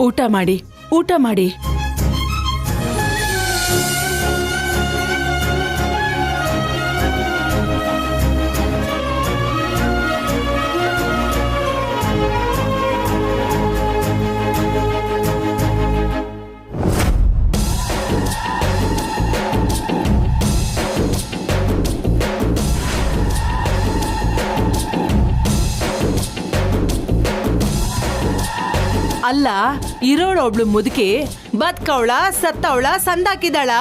ಊಟ ಮಾಡಿ ಊಟ ಮಾಡಿ. ಅಲ್ಲ, ಇರೋಳೊಬ್ಳು ಮುದುಕಿ ಬದ್ಕವಳ ಸತ್ತವಳ ಸಂದಾಕಿದಾಳ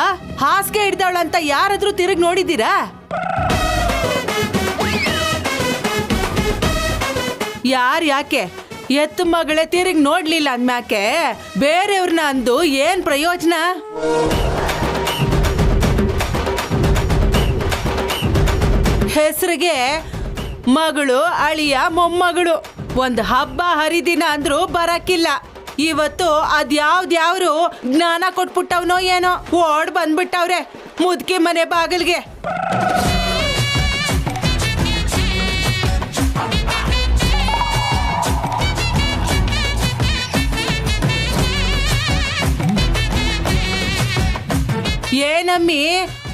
ಹಾಸಿಗೆ ಹಿಡ್ದವಳ ಅಂತ ಯಾರಾದ್ರೂ ತಿರುಗಿ ನೋಡಿದ್ದೀರಾ? ಯಾಕೆ ಎತ್ತು ಮಗಳೇ ತಿರುಗಿ ನೋಡ್ಲಿಲ್ಲ ಅಂದ್ಮ್ಯಾಕೆ ಬೇರೆಯವ್ರನ್ನ ಅಂದು ಏನ್ ಪ್ರಯೋಜನ? ಹೆಸರಿಗೆ ಮಗಳು ಅಳಿಯ ಮೊಮ್ಮಗಳು ಒಂದು ಹಬ್ಬ ಹರಿದಿನ ಅಂದ್ರೂ ಬರಕ್ಕಿಲ್ಲ. ಇವತ್ತು ಅದ್ಯಾವ್ದ್ಯಾವ್ರು ಜ್ಞಾನ ಕೊಟ್ಬಿಟ್ಟವ್ನೋ ಏನೋ ಓಡ್ ಬಂದ್ಬಿಟ್ಟವ್ರೆ ಮುದ್ಕಿ ಮನೆ ಬಾಗಿಲ್ಗೆ. ಏನಮ್ಮಿ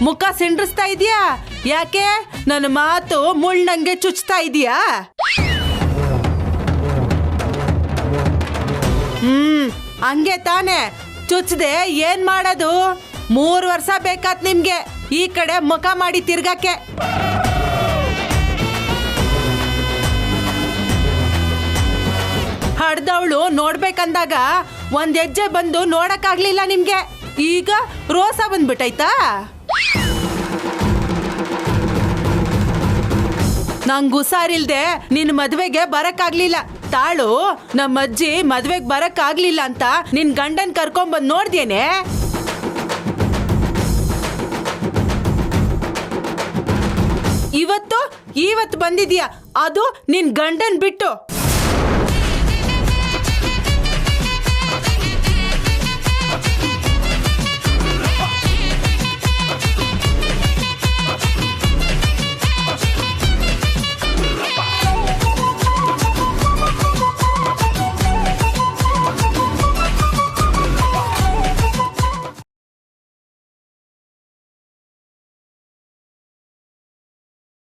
ಮುಖ ಸಿಂಡ್ರಿಸ್ತಾ ಇದೀಯಾ? ಯಾಕೆ ನನ್ನ ಮಾತು ಮುಳ್ಳಂಗೆ ಚುಚ್ತಾ ಇದೀಯಾ? ಹಂಗೆ ತಾನೆ ಚುಚ್ಚದೆ ಏನ್ ಮಾಡೋದು? 3 ವರ್ಷ ಬೇಕಾತ್ ನಿಮ್ಗೆ ಈ ಕಡೆ ಮುಖ ಮಾಡಿ ತಿರ್ಗಕ್ಕೆ. ಹಡ್ದವಳು ನೋಡ್ಬೇಕಂದಾಗ ಒಂದ್ ಹೆಜ್ಜೆ ಬಂದು ನೋಡಕ್ಕಾಗ್ಲಿಲ್ಲ ನಿಮ್ಗೆ. ಈಗ ರೋಸ ಬಂದ್ಬಿಟ್ಟೈತಾ? ನಂಗ್ ಹುಷಾರಿಲ್ದೆ ನಿನ್ ಮದ್ವೆಗೆ ಬರಕ್ಕಾಗ್ಲಿಲ್ಲ. ತಾಳು, ನಮ್ಮ ಅಜ್ಜಿ ಮದ್ವೆಗ್ ಬರಕ್ಕಾಗ್ಲಿಲ್ಲ ಅಂತ ನಿನ್ ಗಂಡನ್ ಕರ್ಕೊಂಬಂದ್ ನೋಡ್ದೇನೆ. ಇವತ್ತು ಬಂದಿದ್ಯಾ, ಅದು ನಿನ್ ಗಂಡನ್ ಬಿಟ್ಟು.